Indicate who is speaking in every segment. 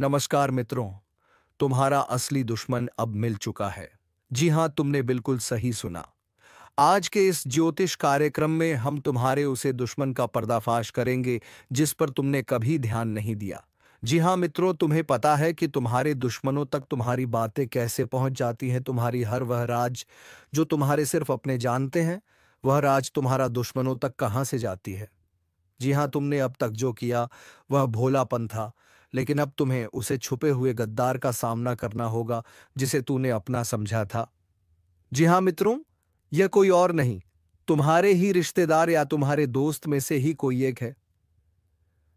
Speaker 1: नमस्कार मित्रों, तुम्हारा असली दुश्मन अब मिल चुका है। जी हां, तुमने बिल्कुल सही सुना। आज के इस ज्योतिष कार्यक्रम में हम तुम्हारे उसे दुश्मन का पर्दाफाश करेंगे जिस पर तुमने कभी ध्यान नहीं दिया। जी हां मित्रों, तुम्हें पता है कि तुम्हारे दुश्मनों तक तुम्हारी बातें कैसे पहुंच जाती हैं। तुम्हारी हर वह राज जो तुम्हारे सिर्फ अपने जानते हैं, वह राज तुम्हारा दुश्मनों तक कहां से जाती है। जी हां, तुमने अब तक जो किया वह भोलापन था, लेकिन अब तुम्हें उसे छुपे हुए गद्दार का सामना करना होगा जिसे तूने अपना समझा था। जी हां मित्रों, यह कोई और नहीं, तुम्हारे ही रिश्तेदार या तुम्हारे दोस्त में से ही कोई एक है।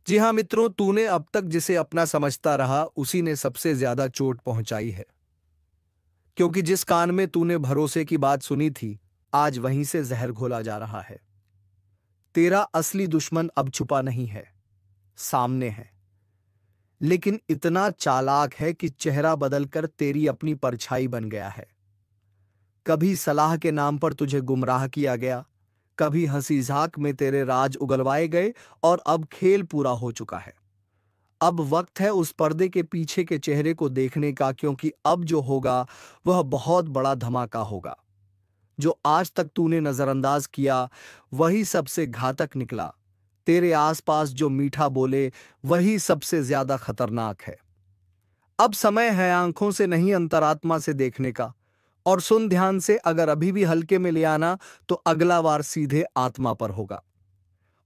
Speaker 1: जी हां मित्रों, तूने अब तक जिसे अपना समझता रहा उसी ने सबसे ज्यादा चोट पहुंचाई है। क्योंकि जिस कान में तूने भरोसे की बात सुनी थी, आज वहीं से जहर घोला जा रहा है। तेरा असली दुश्मन अब छुपा नहीं है, सामने है। लेकिन इतना चालाक है कि चेहरा बदलकर तेरी अपनी परछाई बन गया है। कभी सलाह के नाम पर तुझे गुमराह किया गया, कभी हंसी मजाक में तेरे राज उगलवाए गए, और अब खेल पूरा हो चुका है। अब वक्त है उस पर्दे के पीछे के चेहरे को देखने का, क्योंकि अब जो होगा वह बहुत बड़ा धमाका होगा। जो आज तक तूने नजरअंदाज किया वही सबसे घातक निकला। तेरे आसपास जो मीठा बोले वही सबसे ज्यादा खतरनाक है। अब समय है आंखों से नहीं, अंतरात्मा से देखने का। और सुन ध्यान से, अगर अभी भी हल्के में ले आना तो अगला वार सीधे आत्मा पर होगा।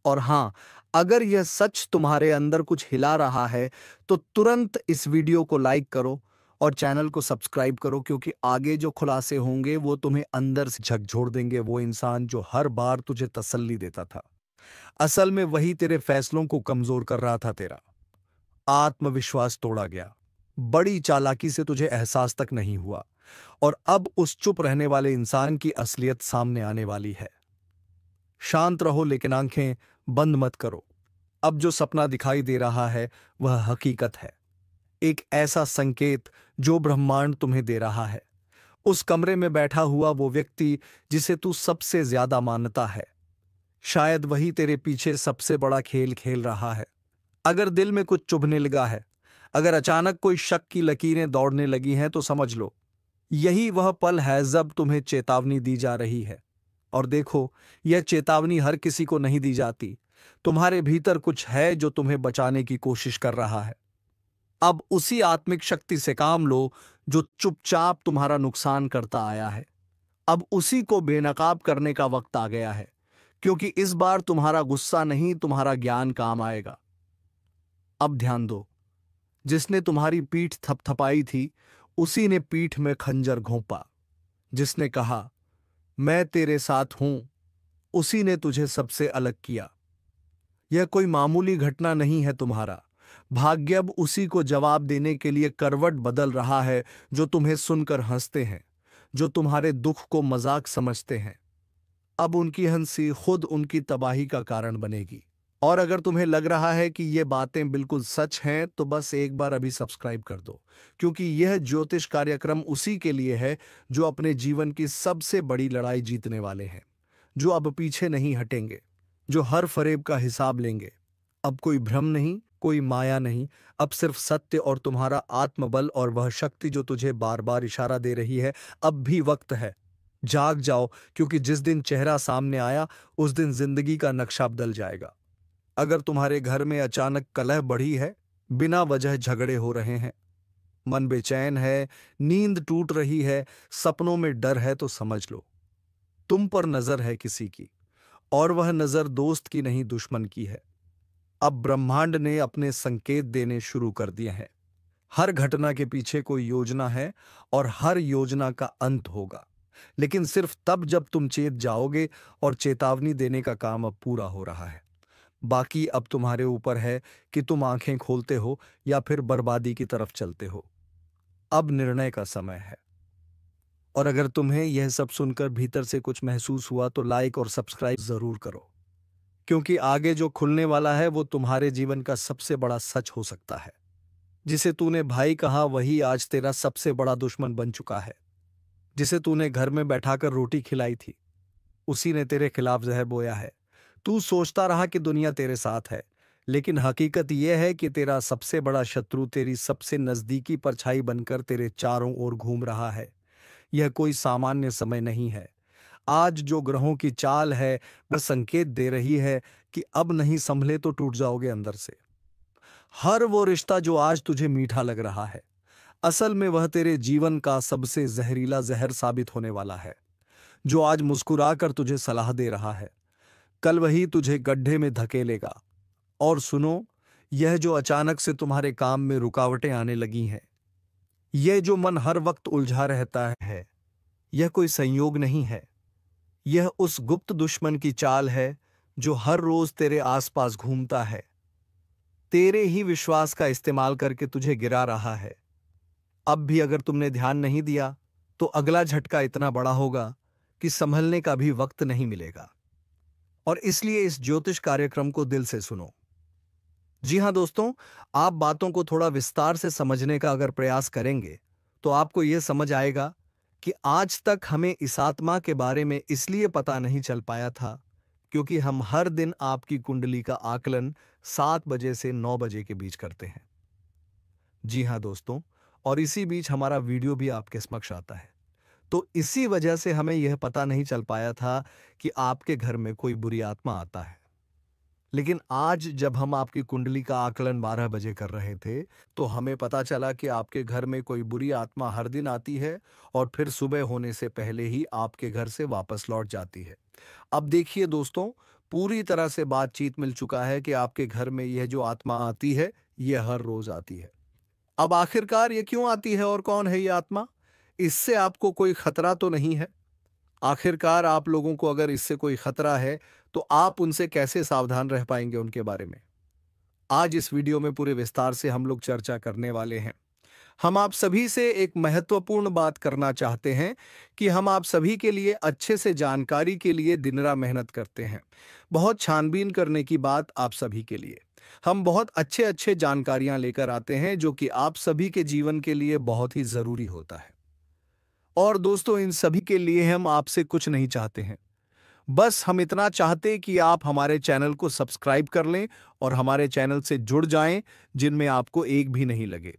Speaker 1: और हां, अगर यह सच तुम्हारे अंदर कुछ हिला रहा है तो तुरंत इस वीडियो को लाइक करो और चैनल को सब्सक्राइब करो, क्योंकि आगे जो खुलासे होंगे वो तुम्हें अंदर से झकझोर देंगे। वो इंसान जो हर बार तुझे तसल्ली देता था, असल में वही तेरे फैसलों को कमजोर कर रहा था। तेरा आत्मविश्वास तोड़ा गया, बड़ी चालाकी से तुझे एहसास तक नहीं हुआ। और अब उस चुप रहने वाले इंसान की असलियत सामने आने वाली है। शांत रहो, लेकिन आंखें बंद मत करो। अब जो सपना दिखाई दे रहा है वह हकीकत है। एक ऐसा संकेत जो ब्रह्मांड तुम्हें दे रहा है। उस कमरे में बैठा हुआ वो व्यक्ति जिसे तू सबसे ज्यादा मानता है, शायद वही तेरे पीछे सबसे बड़ा खेल खेल रहा है। अगर दिल में कुछ चुभने लगा है, अगर अचानक कोई शक की लकीरें दौड़ने लगी हैं, तो समझ लो यही वह पल है जब तुम्हें चेतावनी दी जा रही है। और देखो, यह चेतावनी हर किसी को नहीं दी जाती। तुम्हारे भीतर कुछ है जो तुम्हें बचाने की कोशिश कर रहा है। अब उसी आत्मिक शक्ति से काम लो जो चुपचाप तुम्हारा नुकसान करता आया है। अब उसी को बेनकाब करने का वक्त आ गया है, क्योंकि इस बार तुम्हारा गुस्सा नहीं, तुम्हारा ज्ञान काम आएगा। अब ध्यान दो, जिसने तुम्हारी पीठ थपथपाई थी उसी ने पीठ में खंजर घोंपा। जिसने कहा मैं तेरे साथ हूं, उसी ने तुझे सबसे अलग किया। यह कोई मामूली घटना नहीं है। तुम्हारा भाग्य अब उसी को जवाब देने के लिए करवट बदल रहा है जो तुम्हें सुनकर हंसते हैं, जो तुम्हारे दुख को मजाक समझते हैं। अब उनकी हंसी खुद उनकी तबाही का कारण बनेगी। और अगर तुम्हें लग रहा है कि ये बातें बिल्कुल सच हैं, तो बस एक बार अभी सब्सक्राइब कर दो, क्योंकि यह ज्योतिष कार्यक्रम उसी के लिए है जो अपने जीवन की सबसे बड़ी लड़ाई जीतने वाले हैं, जो अब पीछे नहीं हटेंगे, जो हर फरेब का हिसाब लेंगे। अब कोई भ्रम नहीं, कोई माया नहीं, अब सिर्फ सत्य और तुम्हारा आत्मबल और वह शक्ति जो तुझे बार बार इशारा दे रही है। अब भी वक्त है, जाग जाओ, क्योंकि जिस दिन चेहरा सामने आया उस दिन जिंदगी का नक्शा बदल जाएगा। अगर तुम्हारे घर में अचानक कलह बढ़ी है, बिना वजह झगड़े हो रहे हैं, मन बेचैन है, नींद टूट रही है, सपनों में डर है, तो समझ लो तुम पर नजर है किसी की, और वह नजर दोस्त की नहीं, दुश्मन की है। अब ब्रह्मांड ने अपने संकेत देने शुरू कर दिए हैं। हर घटना के पीछे कोई योजना है और हर योजना का अंत होगा, लेकिन सिर्फ तब जब तुम चेत जाओगे। और चेतावनी देने का काम अब पूरा हो रहा है। बाकी अब तुम्हारे ऊपर है कि तुम आंखें खोलते हो या फिर बर्बादी की तरफ चलते हो। अब निर्णय का समय है। और अगर तुम्हें यह सब सुनकर भीतर से कुछ महसूस हुआ तो लाइक और सब्सक्राइब जरूर करो, क्योंकि आगे जो खुलने वाला है वो तुम्हारे जीवन का सबसे बड़ा सच हो सकता है। जिसे तूने भाई कहा वही आज तेरा सबसे बड़ा दुश्मन बन चुका है। जिसे तूने घर में बैठाकर रोटी खिलाई थी, उसी ने तेरे खिलाफ जहर बोया है। तू सोचता रहा कि दुनिया तेरे साथ है, लेकिन हकीकत यह है कि तेरा सबसे बड़ा शत्रु तेरी सबसे नजदीकी परछाई बनकर तेरे चारों ओर घूम रहा है। यह कोई सामान्य समय नहीं है। आज जो ग्रहों की चाल है वह संकेत दे रही है कि अब नहीं संभले तो टूट जाओगे अंदर से। हर वो रिश्ता जो आज तुझे मीठा लग रहा है, असल में वह तेरे जीवन का सबसे जहरीला जहर साबित होने वाला है। जो आज मुस्कुराकर तुझे सलाह दे रहा है, कल वही तुझे गड्ढे में धकेलेगा। और सुनो, यह जो अचानक से तुम्हारे काम में रुकावटें आने लगी हैं, यह जो मन हर वक्त उलझा रहता है, यह कोई संयोग नहीं है। यह उस गुप्त दुश्मन की चाल है जो हर रोज तेरे आसपास घूमता है, तेरे ही विश्वास का इस्तेमाल करके तुझे गिरा रहा है। अब भी अगर तुमने ध्यान नहीं दिया तो अगला झटका इतना बड़ा होगा कि संभलने का भी वक्त नहीं मिलेगा। और इसलिए इस ज्योतिष कार्यक्रम को दिल से सुनो। जी हां दोस्तों, आप बातों को थोड़ा विस्तार से समझने का अगर प्रयास करेंगे तो आपको यह समझ आएगा कि आज तक हमें इस आत्मा के बारे में इसलिए पता नहीं चल पाया था क्योंकि हम हर दिन आपकी कुंडली का आकलन 7 बजे से 9 बजे के बीच करते हैं। जी हां दोस्तों, और इसी बीच हमारा वीडियो भी आपके समक्ष आता है। तो इसी वजह से हमें यह पता नहीं चल पाया था कि आपके घर में कोई बुरी आत्मा आता है। लेकिन आज जब हम आपकी कुंडली का आकलन 12 बजे कर रहे थे तो हमें पता चला कि आपके घर में कोई बुरी आत्मा हर दिन आती है और फिर सुबह होने से पहले ही आपके घर से वापस लौट जाती है। अब देखिए दोस्तों, पूरी तरह से बातचीत मिल चुका है कि आपके घर में यह जो आत्मा आती है यह हर रोज आती है। अब आखिरकार ये क्यों आती है और कौन है ये आत्मा? इससे आपको कोई खतरा तो नहीं है? आखिरकार आप लोगों को अगर इससे कोई खतरा है तो आप उनसे कैसे सावधान रह पाएंगे उनके बारे में? आज इस वीडियो में पूरे विस्तार से हम लोग चर्चा करने वाले हैं। हम आप सभी से एक महत्वपूर्ण बात करना चाहते हैं कि हम आप सभी के लिए अच्छे से जानकारी के लिए दिन रात मेहनत करते हैं। बहुत छानबीन करने की बात आप सभी के लिए। हम बहुत अच्छे अच्छे जानकारियां लेकर आते हैं जो कि आप सभी के जीवन के लिए बहुत ही जरूरी होता है। और दोस्तों, इन सभी के लिए हम आपसे कुछ नहीं चाहते हैं, बस हम इतना चाहते कि आप हमारे चैनल को सब्सक्राइब कर लें और हमारे चैनल से जुड़ जाएं जिनमें आपको एक भी नहीं लगे।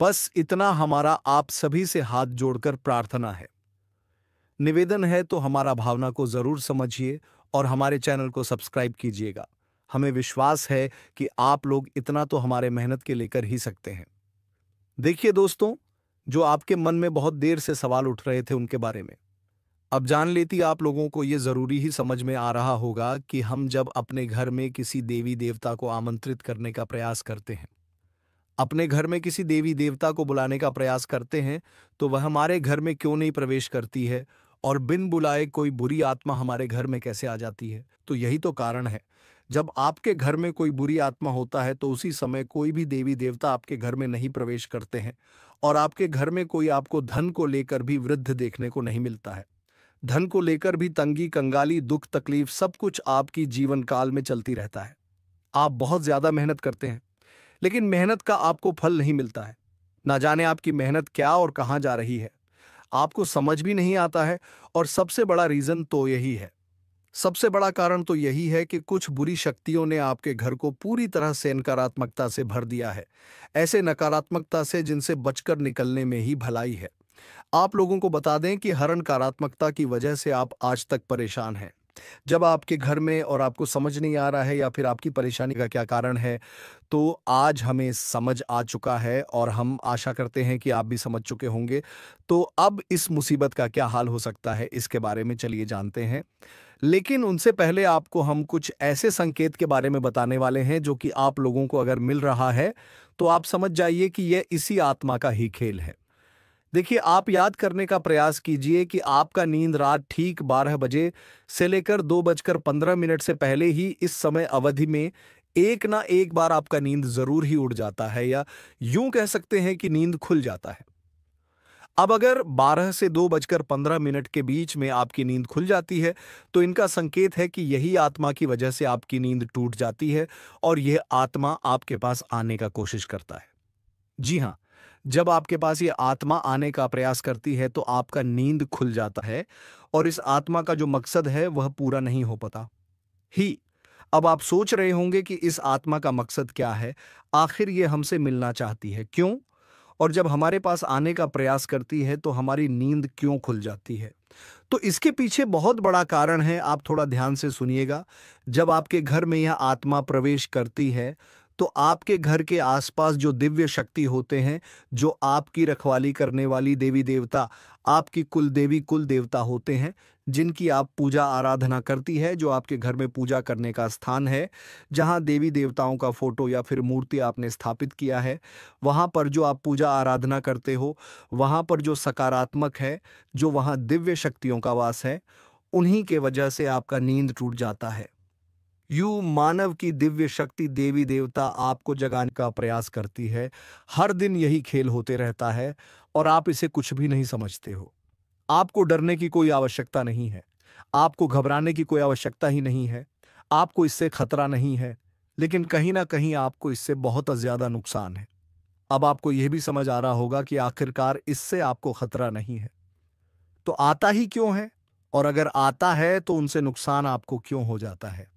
Speaker 1: बस इतना हमारा आप सभी से हाथ जोड़कर प्रार्थना है, निवेदन है। तो हमारा भावना को जरूर समझिए और हमारे चैनल को सब्सक्राइब कीजिएगा। हमें विश्वास है कि आप लोग इतना तो हमारे मेहनत के लेकर ही सकते हैं। देखिए दोस्तों, जो आपके मन में बहुत देर से सवाल उठ रहे थे उनके बारे में अब जान लेती आप लोगों को ये जरूरी ही समझ में आ रहा होगा कि हम जब अपने घर में किसी देवी देवता को आमंत्रित करने का प्रयास करते हैं, अपने घर में किसी देवी देवता को बुलाने का प्रयास करते हैं, तो वह हमारे घर में क्यों नहीं प्रवेश करती है और बिन बुलाए कोई बुरी आत्मा हमारे घर में कैसे आ जाती है? तो यही तो कारण है। जब आपके घर में कोई बुरी आत्मा होता है तो उसी समय कोई भी देवी देवता आपके घर में नहीं प्रवेश करते हैं और आपके घर में कोई आपको धन को लेकर भी वृद्ध देखने को नहीं मिलता है। धन को लेकर भी तंगी, कंगाली, दुख, तकलीफ सब कुछ आपकी जीवन काल में चलती रहता है। आप बहुत ज्यादा मेहनत करते हैं लेकिन मेहनत का आपको फल नहीं मिलता है। ना जाने आपकी मेहनत क्या और कहां जा रही है, आपको समझ भी नहीं आता है। और सबसे बड़ा रीजन तो यही है, सबसे बड़ा कारण तो यही है कि कुछ बुरी शक्तियों ने आपके घर को पूरी तरह से नकारात्मकता से भर दिया है। ऐसे नकारात्मकता से जिनसे बचकर निकलने में ही भलाई है। आप लोगों को बता दें कि हर नकारात्मकता की वजह से आप आज तक परेशान हैं। जब आपके घर में और आपको समझ नहीं आ रहा है या फिर आपकी परेशानी का क्या कारण है, तो आज हमें समझ आ चुका है और हम आशा करते हैं कि आप भी समझ चुके होंगे। तो अब इस मुसीबत का क्या हाल हो सकता है इसके बारे में चलिए जानते हैं। लेकिन उनसे पहले आपको हम कुछ ऐसे संकेत के बारे में बताने वाले हैं जो कि आप लोगों को अगर मिल रहा है तो आप समझ जाइए कि यह इसी आत्मा का ही खेल है। देखिए, आप याद करने का प्रयास कीजिए कि आपका नींद रात ठीक 12 बजे से लेकर 2:15 से पहले ही इस समय अवधि में एक ना एक बार आपका नींद जरूर ही उड़ जाता है, या यूं कह सकते हैं कि नींद खुल जाता है। अब अगर 12 से 2:15 के बीच में आपकी नींद खुल जाती है तो इनका संकेत है कि यही आत्मा की वजह से आपकी नींद टूट जाती है और यह आत्मा आपके पास आने का कोशिश करता है। जी हाँ, जब आपके पास ये आत्मा आने का प्रयास करती है तो आपका नींद खुल जाता है और इस आत्मा का जो मकसद है वह पूरा नहीं हो पाता ही। अब आप सोच रहे होंगे कि इस आत्मा का मकसद क्या है, आखिर ये हमसे मिलना चाहती है क्यों? और जब हमारे पास आने का प्रयास करती है तो हमारी नींद क्यों खुल जाती है? तो इसके पीछे बहुत बड़ा कारण है, आप थोड़ा ध्यान से सुनिएगा। जब आपके घर में यह आत्मा प्रवेश करती है, तो आपके घर के आसपास जो दिव्य शक्ति होते हैं, जो आपकी रखवाली करने वाली देवी देवता, आपकी कुल देवी कुल देवता होते हैं, जिनकी आप पूजा आराधना करती है, जो आपके घर में पूजा करने का स्थान है, जहाँ देवी देवताओं का फोटो या फिर मूर्ति आपने स्थापित किया है, वहाँ पर जो आप पूजा आराधना करते हो, वहाँ पर जो सकारात्मक है, जो वहाँ दिव्य शक्तियों का वास है, उन्हीं के वजह से आपका नींद टूट जाता है। यूं मानव की दिव्य शक्ति देवी देवता आपको जगाने का प्रयास करती है। हर दिन यही खेल होते रहता है और आप इसे कुछ भी नहीं समझते हो। आपको डरने की कोई आवश्यकता नहीं है। आपको घबराने की कोई आवश्यकता ही नहीं है। आपको इससे खतरा नहीं है। लेकिन कहीं ना कहीं आपको इससे बहुत ज्यादा नुकसान है। अब आपको यह भी समझ आ रहा होगा कि आखिरकार इससे आपको खतरा नहीं है तो आता ही क्यों है, और अगर आता है तो उनसे नुकसान आपको क्यों हो जाता है।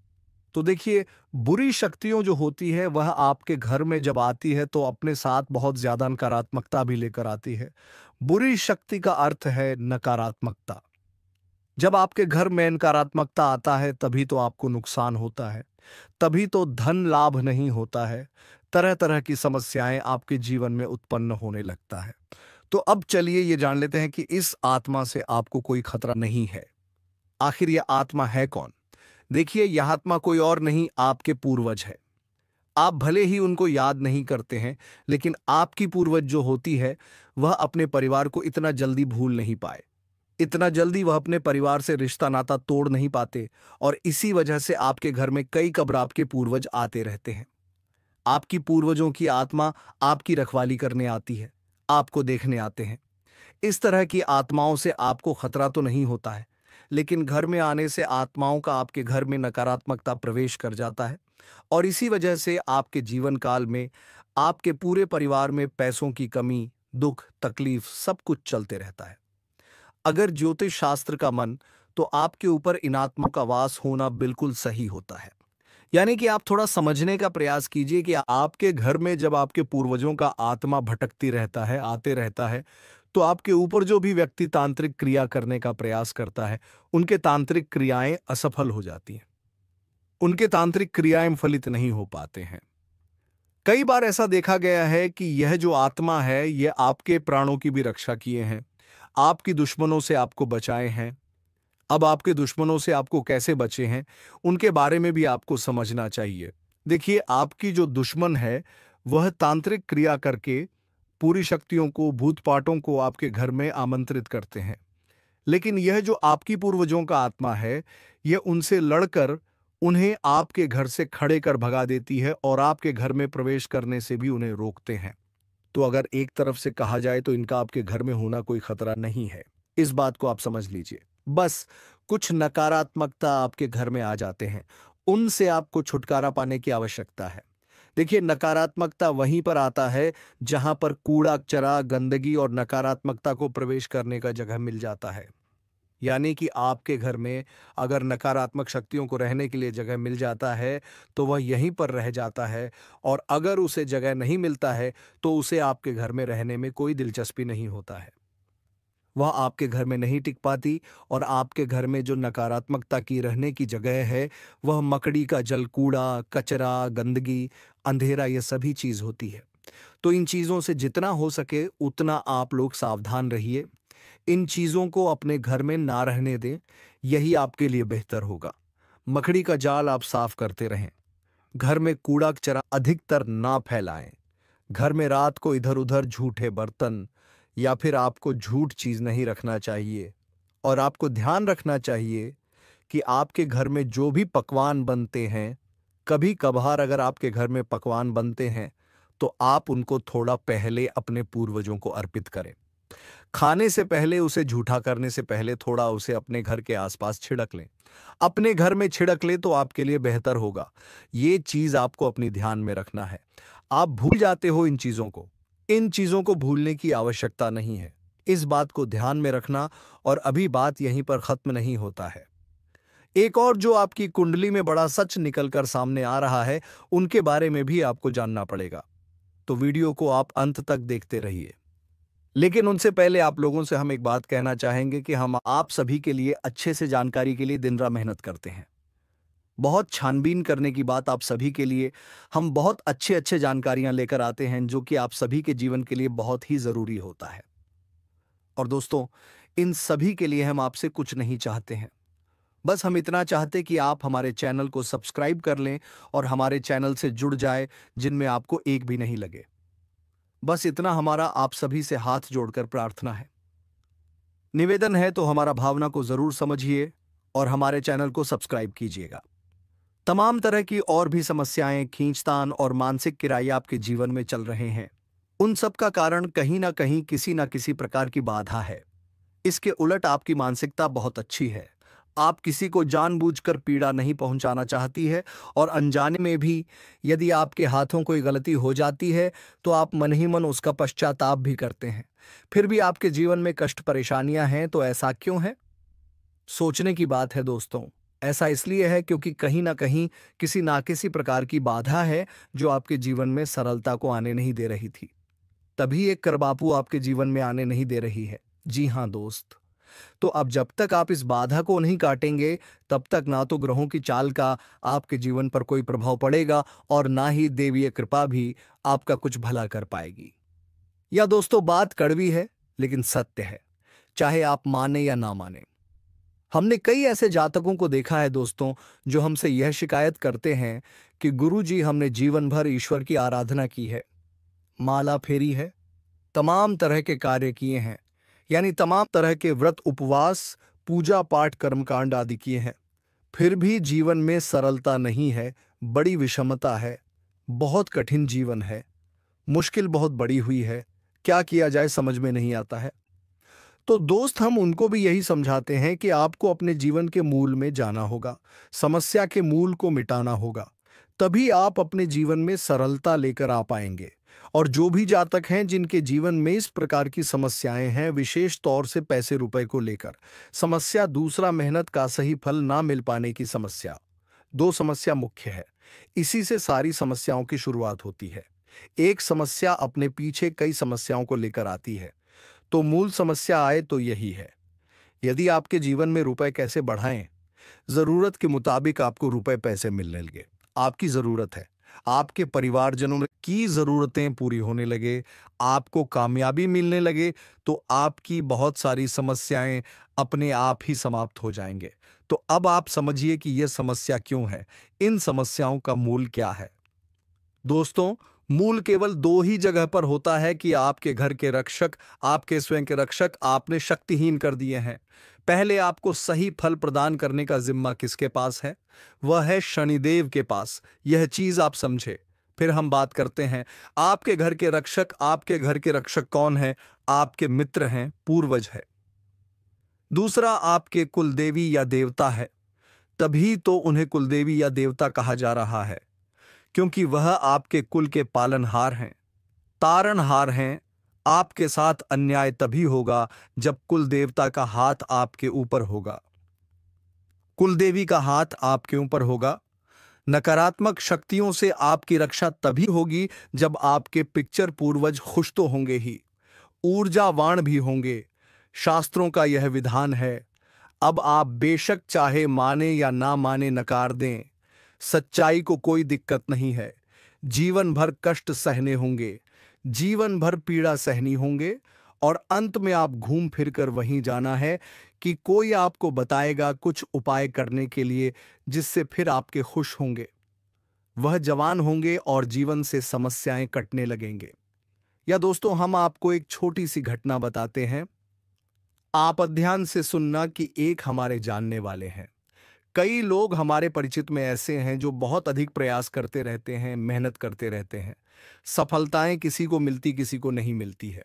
Speaker 1: तो देखिए, बुरी शक्तियों जो होती है वह आपके घर में जब आती है तो अपने साथ बहुत ज्यादा नकारात्मकता भी लेकर आती है। बुरी शक्ति का अर्थ है नकारात्मकता। जब आपके घर में नकारात्मकता आता है तभी तो आपको नुकसान होता है, तभी तो धन लाभ नहीं होता है, तरह तरह की समस्याएं आपके जीवन में उत्पन्न होने लगता है। तो अब चलिए ये जान लेते हैं कि इस आत्मा से आपको कोई खतरा नहीं है। आखिर यह आत्मा है कौन? देखिए, यह आत्मा कोई और नहीं, आपके पूर्वज है। आप भले ही उनको याद नहीं करते हैं, लेकिन आपकी पूर्वज जो होती है वह अपने परिवार को इतना जल्दी भूल नहीं पाए। इतना जल्दी वह अपने परिवार से रिश्ता नाता तोड़ नहीं पाते, और इसी वजह से आपके घर में कई कब्र आपके पूर्वज आते रहते हैं। आपकी पूर्वजों की आत्मा आपकी रखवाली करने आती है, आपको देखने आते हैं। इस तरह की आत्माओं से आपको खतरा तो नहीं होता है, लेकिन घर में आने से आत्माओं का आपके घर में नकारात्मकता प्रवेश कर जाता है, और इसी वजह से आपके जीवन काल में आपके पूरे परिवार में पैसों की कमी, दुख, तकलीफ सब कुछ चलते रहता है। अगर ज्योतिष शास्त्र का मन, तो आपके ऊपर इन आत्माओं का वास होना बिल्कुल सही होता है। यानी कि आप थोड़ा समझने का प्रयास कीजिए कि आपके घर में जब आपके पूर्वजों का आत्मा भटकती रहता है, आते रहता है, तो आपके ऊपर जो भी व्यक्ति तांत्रिक क्रिया करने का प्रयास करता है, उनके तांत्रिक क्रियाएं असफल हो जाती हैं। उनके तांत्रिक क्रियाएं फलित नहीं हो पाते हैं। कई बार ऐसा देखा गया है कि यह जो आत्मा है, यह आपके प्राणों की भी रक्षा किए हैं, आपकी दुश्मनों से आपको बचाए हैं। अब आपके दुश्मनों से आपको कैसे बचे हैं, उनके बारे में भी आपको समझना चाहिए। देखिए, आपकी जो दुश्मन है, वह तांत्रिक क्रिया करके पूरी शक्तियों को, भूत पाटों को आपके घर में आमंत्रित करते हैं। लेकिन यह जो आपकी पूर्वजों का आत्मा है, यह उनसे लड़कर उन्हें आपके घर से खड़े कर भगा देती है, और आपके घर में प्रवेश करने से भी उन्हें रोकते हैं। तो अगर एक तरफ से कहा जाए तो इनका आपके घर में होना कोई खतरा नहीं है। इस बात को आप समझ लीजिए। बस कुछ नकारात्मकता आपके घर में आ जाते हैं, उनसे आपको छुटकारा पाने की आवश्यकता है। देखिए, नकारात्मकता वहीं पर आता है जहां पर कूड़ा कचरा, गंदगी और नकारात्मकता को प्रवेश करने का जगह मिल जाता है। यानी कि आपके घर में अगर नकारात्मक शक्तियों को रहने के लिए जगह मिल जाता है, तो वह यहीं पर रह जाता है, और अगर उसे जगह नहीं मिलता है तो उसे आपके घर में रहने में कोई दिलचस्पी नहीं होता है। वह आपके घर में नहीं टिक पाती, और आपके घर में जो नकारात्मकता की रहने की जगह है, वह मकड़ी का जल, कूड़ा कचरा, गंदगी, अंधेरा, ये सभी चीज होती है। तो इन चीजों से जितना हो सके उतना आप लोग सावधान रहिए। इन चीजों को अपने घर में ना रहने दें, यही आपके लिए बेहतर होगा। मकड़ी का जाल आप साफ करते रहें। घर में कूड़ा कचरा अधिकतर ना फैलाएं। घर में रात को इधर उधर झूठे बर्तन या फिर आपको झूठ चीज नहीं रखना चाहिए। और आपको ध्यान रखना चाहिए कि आपके घर में जो भी पकवान बनते हैं, कभी कभार अगर आपके घर में पकवान बनते हैं तो आप उनको थोड़ा पहले अपने पूर्वजों को अर्पित करें। खाने से पहले, उसे झूठा करने से पहले थोड़ा उसे अपने घर के आसपास छिड़क लें। अपने घर में छिड़क लें तो आपके लिए बेहतर होगा। ये चीज आपको अपनी ध्यान में रखना है। आप भूल जाते हो इन चीजों को। इन चीजों को भूलने की आवश्यकता नहीं है। इस बात को ध्यान में रखना, और अभी बात यहीं पर खत्म नहीं होता है। एक और जो आपकी कुंडली में बड़ा सच निकलकर सामने आ रहा है, उनके बारे में भी आपको जानना पड़ेगा। तो वीडियो को आप अंत तक देखते रहिए। लेकिन उनसे पहले आप लोगों से हम एक बात कहना चाहेंगे कि हम आप सभी के लिए अच्छे से जानकारी के लिए दिन रात मेहनत करते हैं। बहुत छानबीन करने की बात आप सभी के लिए हम बहुत अच्छे अच्छे जानकारियां लेकर आते हैं जो कि आप सभी के जीवन के लिए बहुत ही जरूरी होता है। और दोस्तों, इन सभी के लिए हम आपसे कुछ नहीं चाहते हैं। बस हम इतना चाहते कि आप हमारे चैनल को सब्सक्राइब कर लें और हमारे चैनल से जुड़ जाए, जिनमें आपको एक भी नहीं लगे। बस इतना हमारा आप सभी से हाथ जोड़कर प्रार्थना है। निवेदन है तो हमारा भावना को जरूर समझिए और हमारे चैनल को सब्सक्राइब कीजिएगा। तमाम तरह की और भी समस्याएं, खींचतान और मानसिक किराए आपके जीवन में चल रहे हैं। उन सब का कारण कहीं ना कहीं किसी ना किसी प्रकार की बाधा है। इसके उलट आपकी मानसिकता बहुत अच्छी है। आप किसी को जानबूझकर पीड़ा नहीं पहुंचाना चाहती है और अनजाने में भी यदि आपके हाथों कोई गलती हो जाती है तो आप मन ही मन उसका पश्चाताप भी करते हैं। फिर भी आपके जीवन में कष्ट परेशानियां हैं, तो ऐसा क्यों है? सोचने की बात है दोस्तों। ऐसा इसलिए है क्योंकि कहीं ना किसी प्रकार की बाधा है जो आपके जीवन में सरलता को आने नहीं दे रही थी। तभी एक करबापू आपके जीवन में आने नहीं दे रही है। जी हाँ दोस्त, तो अब जब तक आप इस बाधा को नहीं काटेंगे, तब तक ना तो ग्रहों की चाल का आपके जीवन पर कोई प्रभाव पड़ेगा और ना ही देवीय कृपा भी आपका कुछ भला कर पाएगी। या दोस्तों, बात कड़वी है लेकिन सत्य है, चाहे आप माने या ना माने। हमने कई ऐसे जातकों को देखा है दोस्तों, जो हमसे यह शिकायत करते हैं कि गुरुजी, हमने जीवन भर ईश्वर की आराधना की है, माला फेरी है, तमाम तरह के कार्य किए हैं, यानी तमाम तरह के व्रत, उपवास, पूजा पाठ, कर्मकांड आदि किए हैं, फिर भी जीवन में सरलता नहीं है, बड़ी विषमता है, बहुत कठिन जीवन है, मुश्किल बहुत बड़ी हुई है, क्या किया जाए समझ में नहीं आता है। तो दोस्त, हम उनको भी यही समझाते हैं कि आपको अपने जीवन के मूल में जाना होगा, समस्या के मूल को मिटाना होगा, तभी आप अपने जीवन में सरलता लेकर आ पाएंगे। और जो भी जातक हैं जिनके जीवन में इस प्रकार की समस्याएं हैं, विशेष तौर से पैसे रुपए को लेकर समस्या, दूसरा मेहनत का सही फल ना मिल पाने की समस्या, दो समस्या मुख्य है। इसी से सारी समस्याओं की शुरुआत होती है। एक समस्या अपने पीछे कई समस्याओं को लेकर आती है, तो मूल समस्या आए तो यही है। यदि आपके जीवन में रुपए कैसे बढ़ाएं, जरूरत के मुताबिक आपको रुपए पैसे मिलने लगे, आपकी जरूरत है, आपके परिवारजनों की जरूरतें पूरी होने लगे, आपको कामयाबी मिलने लगे, तो आपकी बहुत सारी समस्याएं अपने आप ही समाप्त हो जाएंगे। तो अब आप समझिए कि यह समस्या क्यों है, इन समस्याओं का मूल क्या है। दोस्तों, मूल केवल दो ही जगह पर होता है कि आपके घर के रक्षक, आपके स्वयं के रक्षक आपने शक्तिहीन कर दिए हैं। पहले आपको सही फल प्रदान करने का जिम्मा किसके पास है? वह है शनिदेव के पास। यह चीज आप समझे, फिर हम बात करते हैं। आपके घर के रक्षक, आपके घर के रक्षक कौन है? आपके मित्र हैं, पूर्वज है। दूसरा, आपके कुलदेवी या देवता है। तभी तो उन्हें कुलदेवी या देवता कहा जा रहा है, क्योंकि वह आपके कुल के पालनहार हैं, तारनहार हैं। आपके साथ अन्याय तभी होगा जब कुल देवता का हाथ आपके ऊपर होगा, कुलदेवी का हाथ आपके ऊपर होगा। नकारात्मक शक्तियों से आपकी रक्षा तभी होगी जब आपके पिक्चर पूर्वज खुश तो होंगे ही, ऊर्जावान भी होंगे। शास्त्रों का यह विधान है। अब आप बेशक चाहे माने या ना माने, नकार दें, सच्चाई को कोई दिक्कत नहीं है। जीवन भर कष्ट सहने होंगे, जीवन भर पीड़ा सहनी होंगे, और अंत में आप घूम फिर कर वहीं जाना है कि कोई आपको बताएगा कुछ उपाय करने के लिए, जिससे फिर आपके खुश होंगे, वह जवान होंगे और जीवन से समस्याएं कटने लगेंगे। या दोस्तों, हम आपको एक छोटी सी घटना बताते हैं, आप ध्यान से सुनना कि एक हमारे जानने वाले हैं। कई लोग हमारे परिचित में ऐसे हैं जो बहुत अधिक प्रयास करते रहते हैं, मेहनत करते रहते हैं, सफलताएं किसी को मिलती, किसी को नहीं मिलती है।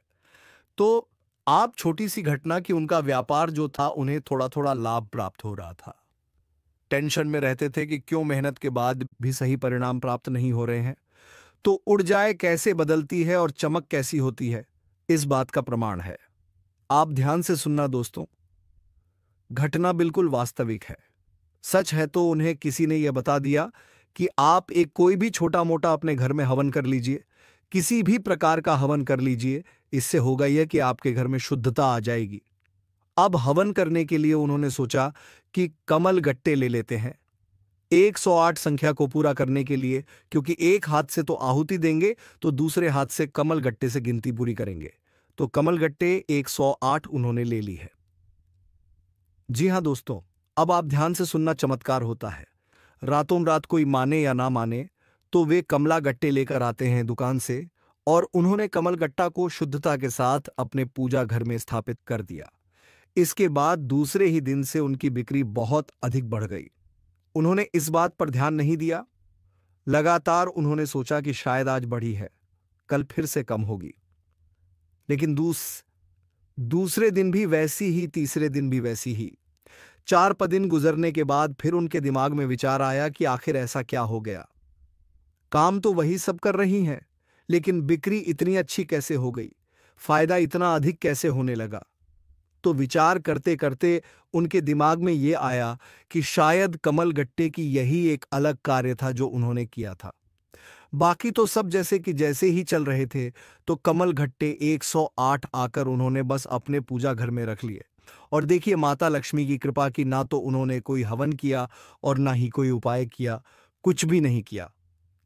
Speaker 1: तो आप छोटी सी घटना कि उनका व्यापार जो था, उन्हें थोड़ा थोड़ा लाभ प्राप्त हो रहा था। टेंशन में रहते थे कि क्यों मेहनत के बाद भी सही परिणाम प्राप्त नहीं हो रहे हैं। तो उड़ जाए कैसे बदलती है और चमक कैसी होती है, इस बात का प्रमाण है। आप ध्यान से सुनना दोस्तों, घटना बिल्कुल वास्तविक है। सच है तो उन्हें किसी ने यह बता दिया कि आप एक कोई भी छोटा मोटा अपने घर में हवन कर लीजिए, किसी भी प्रकार का हवन कर लीजिए। इससे होगा यह कि आपके घर में शुद्धता आ जाएगी। अब हवन करने के लिए उन्होंने सोचा कि कमल गट्टे ले लेते हैं 108 संख्या को पूरा करने के लिए, क्योंकि एक हाथ से तो आहुति देंगे तो दूसरे हाथ से कमल गट्टे से गिनती पूरी करेंगे। तो कमल गट्टे 108 उन्होंने ले ली है। जी हां दोस्तों, अब आप ध्यान से सुनना, चमत्कार होता है। रातों रात कोई माने या ना माने तो वे कमला गट्टे लेकर आते हैं दुकान से, और उन्होंने कमल गट्टा को शुद्धता के साथ अपने पूजा घर में स्थापित कर दिया। इसके बाद दूसरे ही दिन से उनकी बिक्री बहुत अधिक बढ़ गई। उन्होंने इस बात पर ध्यान नहीं दिया। लगातार उन्होंने सोचा कि शायद आज बढ़ी है, कल फिर से कम होगी। लेकिन दूसरे दिन भी वैसी ही, तीसरे दिन भी वैसी ही। 4 दिन गुजरने के बाद फिर उनके दिमाग में विचार आया कि आखिर ऐसा क्या हो गया। काम तो वही सब कर रही हैं, लेकिन बिक्री इतनी अच्छी कैसे हो गई, फायदा इतना अधिक कैसे होने लगा। तो विचार करते करते उनके दिमाग में ये आया कि शायद कमल गट्टे की यही एक अलग कार्य था जो उन्होंने किया था। बाकी तो सब जैसे कि जैसे ही चल रहे थे, तो कमल गट्टे 108 आकर उन्होंने बस अपने पूजा घर में रख लिए। और देखिए, माता लक्ष्मी की कृपा की ना तो उन्होंने कोई हवन किया और ना ही कोई उपाय किया, कुछ भी नहीं किया।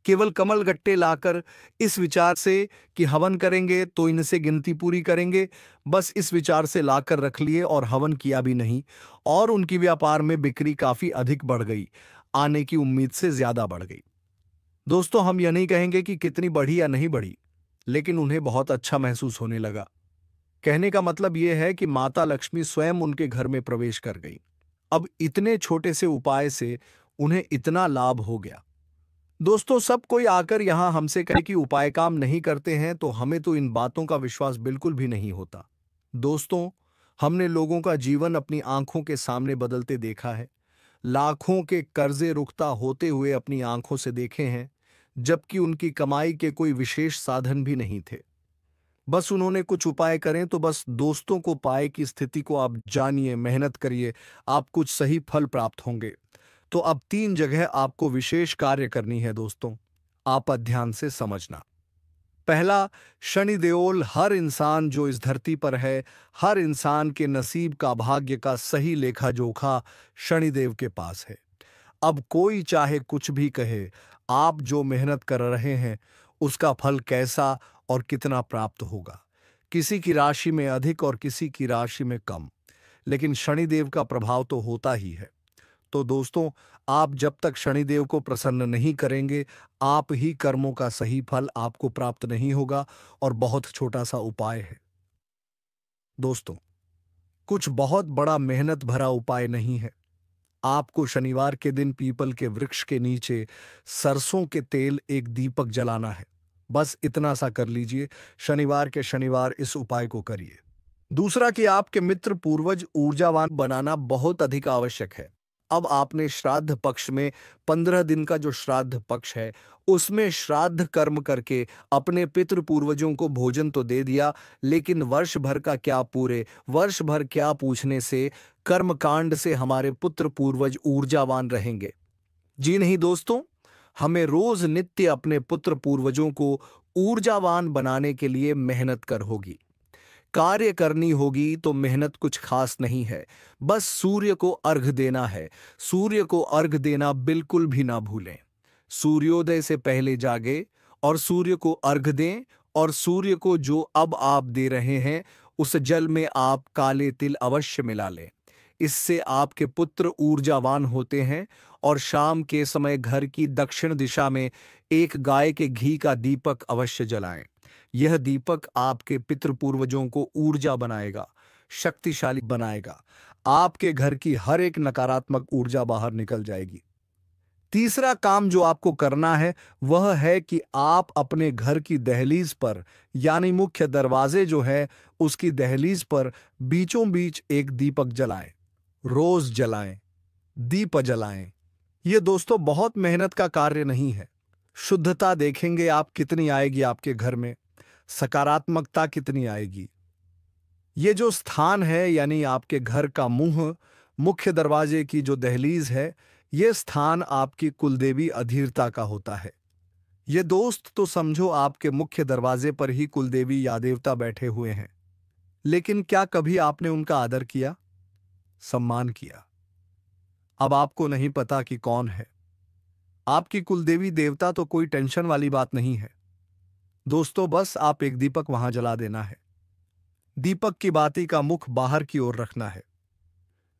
Speaker 1: केवल कमल गट्टे लाकर इस विचार से कि हवन करेंगे तो इनसे गिनती पूरी करेंगे, बस इस विचार से लाकर रख लिए और हवन किया भी नहीं। और उनकी व्यापार में बिक्री काफी अधिक बढ़ गई, आने की उम्मीद से ज्यादा बढ़ गई। दोस्तों, हम यह नहीं कहेंगे कि कितनी बढ़ी या नहीं बढ़ी, लेकिन उन्हें बहुत अच्छा महसूस होने लगा। कहने का मतलब यह है कि माता लक्ष्मी स्वयं उनके घर में प्रवेश कर गई। अब इतने छोटे से उपाय से उन्हें इतना लाभ हो गया। दोस्तों, सब कोई आकर यहां हमसे कहे कि उपाय काम नहीं करते हैं, तो हमें तो इन बातों का विश्वास बिल्कुल भी नहीं होता। दोस्तों, हमने लोगों का जीवन अपनी आंखों के सामने बदलते देखा है। लाखों के कर्जे रुकता होते हुए अपनी आंखों से देखे हैं, जबकि उनकी कमाई के कोई विशेष साधन भी नहीं थे। बस उन्होंने कुछ उपाय करें तो बस दोस्तों को पाए की स्थिति को आप जानिए, मेहनत करिए, आप कुछ सही फल प्राप्त होंगे। तो अब 3 जगह आपको विशेष कार्य करनी है दोस्तों, आप ध्यान से समझना। पहला, शनि देओल हर इंसान जो इस धरती पर है, हर इंसान के नसीब का, भाग्य का सही लेखा जोखा शनिदेव के पास है। अब कोई चाहे कुछ भी कहे, आप जो मेहनत कर रहे हैं उसका फल कैसा और कितना प्राप्त होगा। किसी की राशि में अधिक और किसी की राशि में कम, लेकिन शनिदेव का प्रभाव तो होता ही है। तो दोस्तों, आप जब तक शनिदेव को प्रसन्न नहीं करेंगे, आप ही कर्मों का सही फल आपको प्राप्त नहीं होगा। और बहुत छोटा सा उपाय है दोस्तों, कुछ बहुत बड़ा मेहनत भरा उपाय नहीं है। आपको शनिवार के दिन पीपल के वृक्ष के नीचे सरसों के तेल एक दीपक जलाना है। बस इतना सा कर लीजिए, शनिवार के शनिवार इस उपाय को करिए। दूसरा कि आपके मित्र पूर्वज ऊर्जावान बनाना बहुत अधिक आवश्यक है। अब आपने श्राद्ध पक्ष में 15 दिन का जो श्राद्ध पक्ष है, उसमें श्राद्ध कर्म करके अपने पितृ पूर्वजों को भोजन तो दे दिया, लेकिन वर्ष भर का क्या, पूरे वर्ष भर क्या पूछने से कर्मकांड से हमारे पुत्र पूर्वज ऊर्जावान रहेंगे? जी नहीं दोस्तों, हमें रोज नित्य अपने पुत्र पूर्वजों को ऊर्जावान बनाने के लिए मेहनत कर होगी, कार्य करनी होगी। तो मेहनत कुछ खास नहीं है, बस सूर्य को अर्घ देना है। सूर्य को अर्घ देना बिल्कुल भी ना भूलें। सूर्योदय से पहले जागे और सूर्य को अर्घ दें, और सूर्य को जो अब आप दे रहे हैं उस जल में आप काले तिल अवश्य मिला लें। इससे आपके पुत्र ऊर्जावान होते हैं। और शाम के समय घर की दक्षिण दिशा में एक गाय के घी का दीपक अवश्य जलाएं। यह दीपक आपके पितृपूर्वजों को ऊर्जा बनाएगा, शक्तिशाली बनाएगा। आपके घर की हर एक नकारात्मक ऊर्जा बाहर निकल जाएगी। तीसरा काम जो आपको करना है वह है कि आप अपने घर की दहलीज पर, यानी मुख्य दरवाजे जो है उसकी दहलीज पर बीचों बीच एक दीपक जलाएं। रोज जलाएं, दीप जलाएं। यह दोस्तों बहुत मेहनत का कार्य नहीं है। शुद्धता देखेंगे आप कितनी आएगी आपके घर में, सकारात्मकता कितनी आएगी। ये जो स्थान है, यानी आपके घर का मुंह, मुख्य दरवाजे की जो दहलीज है, ये स्थान आपकी कुलदेवी अधीरता का होता है। ये दोस्त तो समझो आपके मुख्य दरवाजे पर ही कुलदेवी या देवता बैठे हुए हैं। लेकिन क्या कभी आपने उनका आदर किया, सम्मान किया? अब आपको नहीं पता कि कौन है आपकी कुलदेवी देवता, तो कोई टेंशन वाली बात नहीं है दोस्तों। बस आप एक दीपक वहां जला देना है। दीपक की बाती का मुख बाहर की ओर रखना है।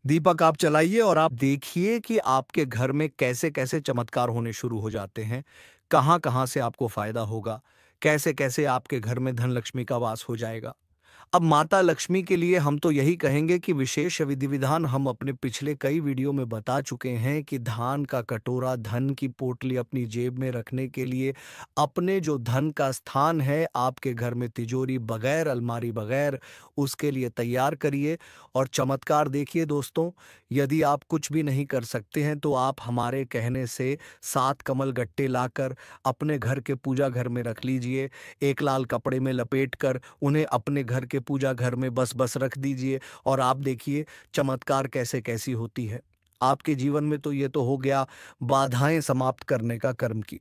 Speaker 1: दीपक आप जलाइए और आप देखिए कि आपके घर में कैसे कैसे चमत्कार होने शुरू हो जाते हैं, कहां कहां से आपको फायदा होगा, कैसे कैसे आपके घर में धन लक्ष्मी का वास हो जाएगा। अब माता लक्ष्मी के लिए हम तो यही कहेंगे कि विशेष विधि विधान हम अपने पिछले कई वीडियो में बता चुके हैं कि धान का कटोरा, धन की पोटली अपनी जेब में रखने के लिए अपने जो धन का स्थान है आपके घर में, तिजोरी बगैर, अलमारी बगैर, उसके लिए तैयार करिए और चमत्कार देखिए दोस्तों। यदि आप कुछ भी नहीं कर सकते हैं तो आप हमारे कहने से 7 कमल गट्टे लाकर अपने घर के पूजा घर में रख लीजिए। एक लाल कपड़े में लपेट कर उन्हें अपने घर के पूजा घर में बस रख दीजिए और आप देखिए चमत्कार कैसे कैसी होती है आपके जीवन में। तो ये तो हो गया बाधाएं समाप्त करने का कर्म की।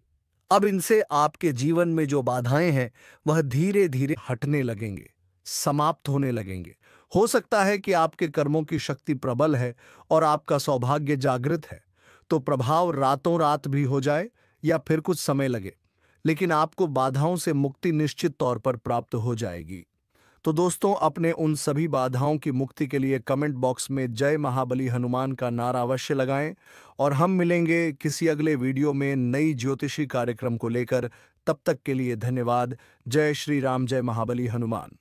Speaker 1: अब इनसे आपके जीवन में जो बाधाएं हैं वह धीरे धीरे हटने लगेंगे, समाप्त होने लगेंगे। हो सकता है कि आपके कर्मों की शक्ति प्रबल है और आपका सौभाग्य जागृत है, तो प्रभाव रातों रात भी हो जाए या फिर कुछ समय लगे, लेकिन आपको बाधाओं से मुक्ति निश्चित तौर पर प्राप्त हो जाएगी। तो दोस्तों, अपने उन सभी बाधाओं की मुक्ति के लिए कमेंट बॉक्स में जय महाबली हनुमान का नारा अवश्य लगाएं और हम मिलेंगे किसी अगले वीडियो में नई ज्योतिषी कार्यक्रम को लेकर। तब तक के लिए धन्यवाद। जय श्री राम, जय महाबली हनुमान।